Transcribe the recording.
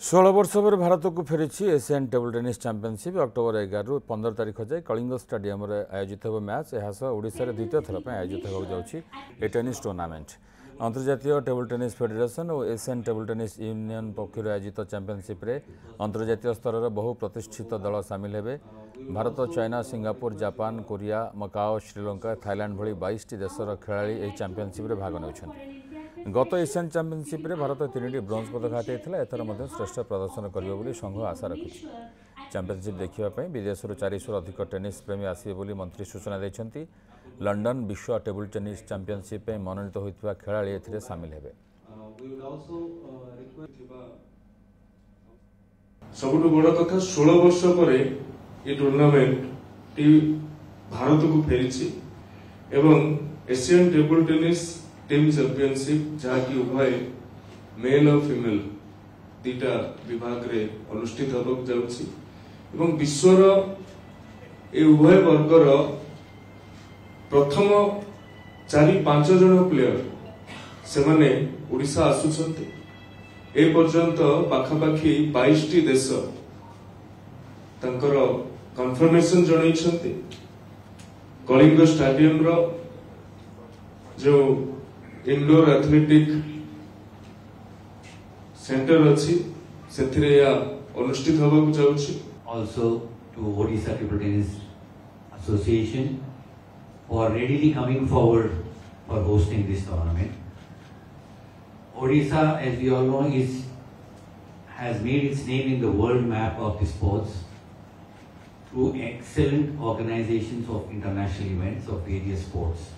16 वर्ष पर भारत को फेरी Asian table tennis championship October 11 रु 15 तारीख जाए कलिंग स्टेडियम आयोजित हो मैच यह ओडिशा रे द्वितीय थर आयोजित होगा जाउछि टेनिस टूर्नामेंट अंतर्जातीय टेबल टेनिस फेडरेशन और एशियन टेबल टेनिस यूनियन पक्षर आयोजित चैंपियनशिप रे अंतर्जातीय स्तर बहु प्रतिष्ठित दल सामिल हेबे। Bharat, China, Singapore, Japan, Korea, Macau, Sri Lanka, Thailand भली 22 देशर खेलाड़ी यह चैंपियनशिप रे भाग नेउछन्ति। गत एशियन चैंपियनशिप रे भारत 3टी ब्रोंज पदक हातेइथिला। एथर मध्ये श्रेष्ठ प्रदर्शन करिबो बोली संघ आशा रखुछि। चैंपियनशिप देखिबा पई विदेशर 400 अधिक टेनिस प्रेमी आसिबे बोली मंत्री सूचना दैछन्ति। लंडन विश्व टेबल टेनिस चैंपियनशिप में मनोनीत होइथिबा खेलाड़ी एथिरे शामिल हेबे। सबुठु बड़ कथा 16 वर्ष परे ये टूर्नामेंट टी भारत को फेरी एवं Asian table tennis team championship जहाँकि उभय मेल और फीमेल दीटा विभाग रे अनुष्ठित होबक जाउछि एवं विश्वर ए उभय वर्गर प्रथम 4-5 जन प्लेयर से माने ओडिशा आसुछन्ते। ए पर्यंत पाखापाखी 22 देश तंकर कन्फर्मेशन जणाइछन्ते। कलिंग स्टेडियम रो जो इंडोर एथलेटिक सेंटर अछि सेथिरे या अनुष्ठित होबक जाउछि। Also to Odisha Table Tennis Association for readily coming forward for hosting this tournament. Odisha, as we all know, has made its name in the world map of the sports through excellent organizations of international events of various sports.